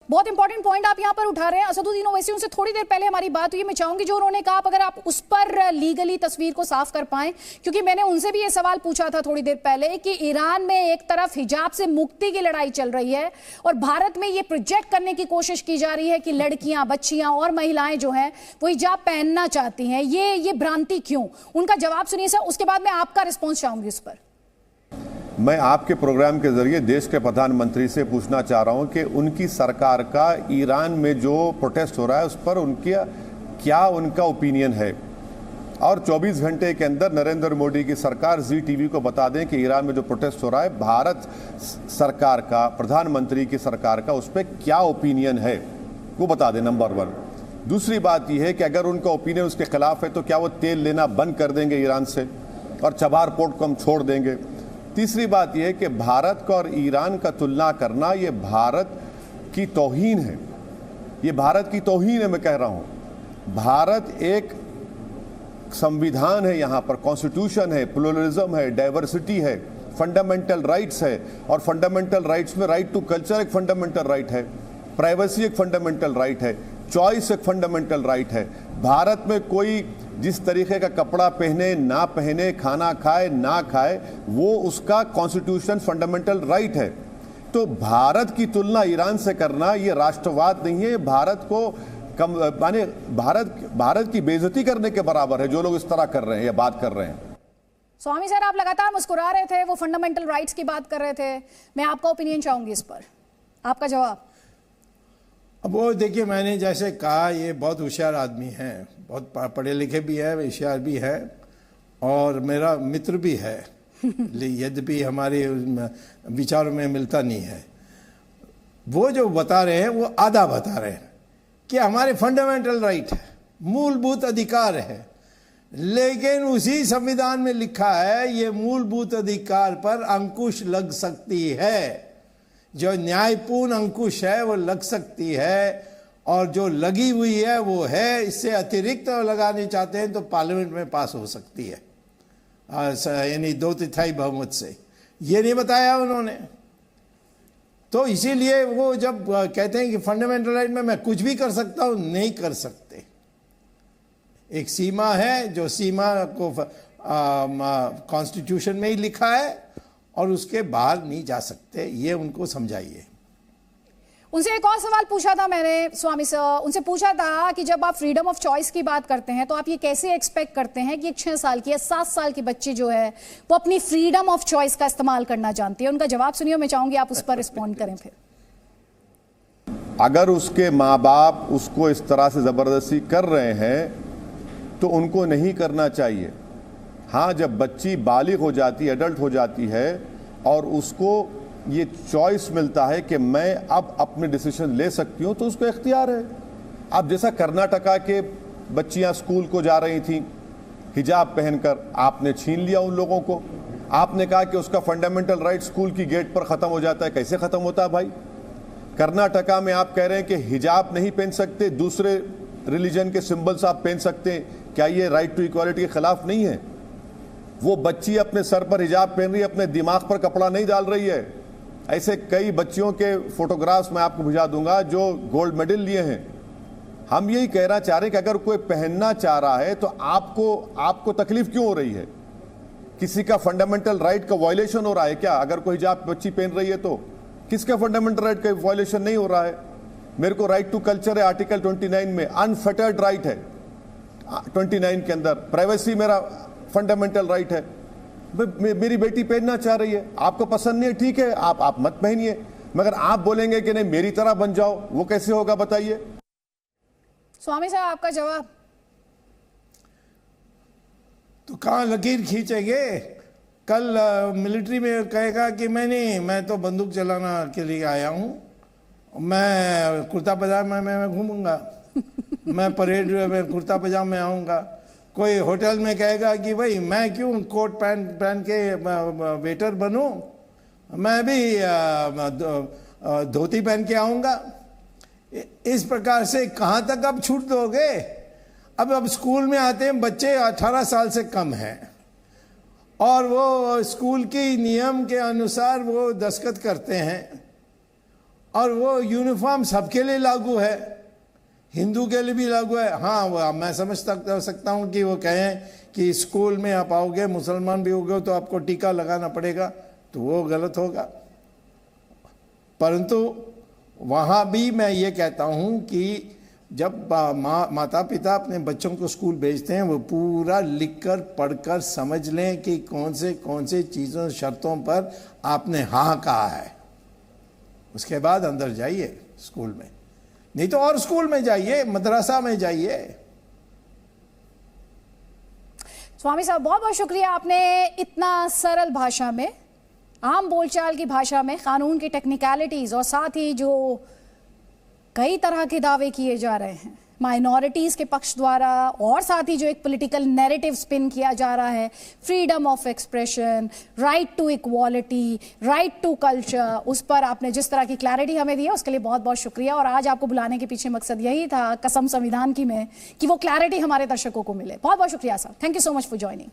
बहुत important point आप यहाँ पर उठा रहे हैं। असदुद्दीन ओवैसी, उनसे थोड़ी देर पहले हमारी बात हुई, मैं चाहूंगी जो उन्होंने कहा अगर आप उस पर लीगली तस्वीर को साफ कर पाएं, क्योंकि मैंने उनसे भी ये सवाल पूछा था थोड़ी देर पहले कि ईरान में एक तरफ हिजाब से मुक्ति की लड़ाई चल रही है और भारत में ये प्रोजेक्ट करने की कोशिश की जा रही है कि लड़कियां, बच्चियां और महिलाएं जो हैं वो हिजाब पहनना चाहती हैं। ये भ्रांति क्यों? उनका जवाब सुनिए सर, उसके बाद मैं आपका रिस्पॉन्स चाहूंगी उस पर। मैं आपके प्रोग्राम के जरिए देश के प्रधानमंत्री से पूछना चाह रहा हूं कि उनकी सरकार का ईरान में जो प्रोटेस्ट हो रहा है उस पर उनका ओपिनियन है, और 24 घंटे के अंदर नरेंद्र मोदी की सरकार जी टीवी को बता दें कि ईरान में जो प्रोटेस्ट हो रहा है भारत सरकार का, प्रधानमंत्री की सरकार का उस पर क्या ओपिनियन है, वो बता दें, नंबर 1। दूसरी बात यह है कि अगर उनका ओपिनियन उसके खिलाफ है तो क्या वो तेल लेना बंद कर देंगे ईरान से और चबार पोर्ट को हम छोड़ देंगे। तीसरी बात यह है कि भारत का और ईरान का तुलना करना ये भारत की तौहीन है, ये भारत की तौहीन है। मैं कह रहा हूं भारत एक संविधान है, यहाँ पर कॉन्स्टिट्यूशन है, प्लुरलिज्म है, डाइवर्सिटी है, फंडामेंटल राइट्स है, और फंडामेंटल राइट्स में राइट टू कल्चर एक फंडामेंटल राइट है, प्राइवेसी एक फंडामेंटल राइट है, चॉइस एक फंडामेंटल राइट है। भारत में कोई जिस तरीके का कपड़ा पहने ना पहने, खाना खाए ना खाए, वो उसका कॉन्स्टिट्यूशन फंडामेंटल राइट है। तो भारत की तुलना ईरान से करना ये राष्ट्रवाद नहीं है, भारत को कम माने भारत की बेइज्जती करने के बराबर है जो लोग इस तरह कर रहे हैं या बात कर रहे हैं। स्वामी सर, आप लगातार मुस्कुरा रहे थे, वो फंडामेंटल राइट्स की बात कर रहे थे, मैं आपका ओपिनियन चाहूंगी इस पर, आपका जवाब। अब वो देखिए, मैंने जैसे कहा ये बहुत होशियार आदमी है, बहुत पढ़े लिखे भी है, होशियार भी है और मेरा मित्र भी है यद्यपि हमारे विचारों में मिलता नहीं है। वो जो बता रहे हैं वो आधा बता रहे हैं कि हमारे फंडामेंटल राइट है, मूलभूत अधिकार है, लेकिन उसी संविधान में लिखा है ये मूलभूत अधिकार पर अंकुश लग सकती है, जो न्यायपूर्ण अंकुश है वो लग सकती है, और जो लगी हुई है वो है, इससे अतिरिक्त लगाने चाहते हैं तो पार्लियामेंट में पास हो सकती है, यानी 2/3 बहुमत से। ये नहीं बताया उन्होंने। तो इसीलिए वो जब कहते हैं कि फंडामेंटल राइट में मैं कुछ भी कर सकता हूं, नहीं कर सकते। एक सीमा है, जो सीमा को कॉन्स्टिट्यूशन में ही लिखा है और उसके बाहर नहीं जा सकते, ये उनको समझाइए। उनसे एक और सवाल पूछा था मैंने स्वामी सर, उनसे पूछा था कि जब आप फ्रीडम ऑफ चॉइस की बात करते हैं तो आप ये कैसे एक्सपेक्ट करते हैं कि एक 6 साल की या 7 साल की बच्ची जो है वो अपनी फ्रीडम ऑफ चॉइस का इस्तेमाल करना जानती है। उनका जवाब सुनिए, मैं चाहूंगी आप उस पर रिस्पॉन्ड करें। फिर अगर उसके माँ बाप उसको इस तरह से जबरदस्ती कर रहे हैं तो उनको नहीं करना चाहिए। हाँ, जब बच्ची बालिग हो जाती है, एडल्ट हो जाती है और उसको ये चॉइस मिलता है कि मैं अब अपने डिसीजन ले सकती हूं, तो उसको इख्तियार है। अब जैसा कर्नाटका के बच्चियां स्कूल को जा रही थी हिजाब पहनकर, आपने छीन लिया उन लोगों को, आपने कहा कि उसका फंडामेंटल राइट स्कूल की गेट पर खत्म हो जाता है। कैसे खत्म होता है भाई? कर्नाटका में आप कह रहे हैं कि हिजाब नहीं पहन सकते, दूसरे रिलीजन के सिंबल्स आप पहन सकते हैं, क्या ये राइट टू इक्वालिटी के खिलाफ नहीं है? वो बच्ची अपने सर पर हिजाब पहन रही है, अपने दिमाग पर कपड़ा नहीं डाल रही है। ऐसे कई बच्चियों के फोटोग्राफ्स मैं आपको भिजा दूंगा जो गोल्ड मेडल लिए हैं। हम यही कहना चाह रहे हैं कि अगर कोई पहनना चाह रहा है तो आपको तकलीफ क्यों हो रही है? किसी का फंडामेंटल राइट का वायलेशन हो रहा है क्या? अगर कोई हिजाब बच्ची पहन रही है तो किसका फंडामेंटल राइट का वायलेशन नहीं हो रहा है? मेरे को राइट टू कल्चर है, आर्टिकल 29 में अनफेटर्ड राइट है, 29 के अंदर प्राइवेसी मेरा फंडामेंटल राइट है। मेरी बेटी पहनना चाह रही है, आपको पसंद नहीं है, ठीक है, आप मत पहनिए, मगर आप बोलेंगे कि नहीं मेरी तरह बन जाओ, वो कैसे होगा बताइए? स्वामी साहब, आपका जवाब। तो कहाँ लकीर खींचेंगे? कल मिलिट्री में कहेगा कि मैं तो बंदूक चलाना के लिए आया हूं, मैं कुर्ता पजामा में घूमूंगा मैं परेड में कुर्ता पजामा में आऊंगा। कोई होटल में कहेगा कि भाई मैं क्यों कोट पैंट पहन के वेटर बनूं, मैं भी धोती पहन के आऊंगा। इस प्रकार से कहाँ तक अब छूट दोगे? अब स्कूल में आते हैं बच्चे 18 साल से कम हैं और वो स्कूल के नियम के अनुसार वो दस्तखत करते हैं और वो यूनिफॉर्म सबके लिए लागू है, हिंदू के लिए भी लागू है। हाँ, वो मैं समझ सकता हूँ कि वो कहें कि स्कूल में आप आओगे, मुसलमान भी होगे तो आपको टीका लगाना पड़ेगा, तो वो गलत होगा। परंतु वहाँ भी मैं ये कहता हूँ कि जब माता पिता अपने बच्चों को स्कूल भेजते हैं, वो पूरा लिखकर पढ़कर समझ लें कि कौन से चीज़ों शर्तों पर आपने हाँ कहा है, उसके बाद अंदर जाइए स्कूल में। नहीं तो और स्कूल में जाइए, मदरसा में जाइए। स्वामी साहब, बहुत बहुत शुक्रिया, आपने इतना सरल भाषा में, आम बोलचाल की भाषा में कानून की टेक्निकलिटीज और साथ ही जो कई तरह के दावे किए जा रहे हैं माइनॉरिटीज के पक्ष द्वारा, और साथ ही जो एक पॉलिटिकल नैरेटिव स्पिन किया जा रहा है, freedom of expression, right to equality, right to culture, उस पर आपने जिस तरह की क्लैरिटी हमें दी है उसके लिए बहुत बहुत शुक्रिया। और आज आपको बुलाने के पीछे मकसद यही था, कसम संविधान की में, कि वो क्लैरिटी हमारे दर्शकों को मिले। बहुत बहुत शुक्रिया साहब, thank you so much for joining.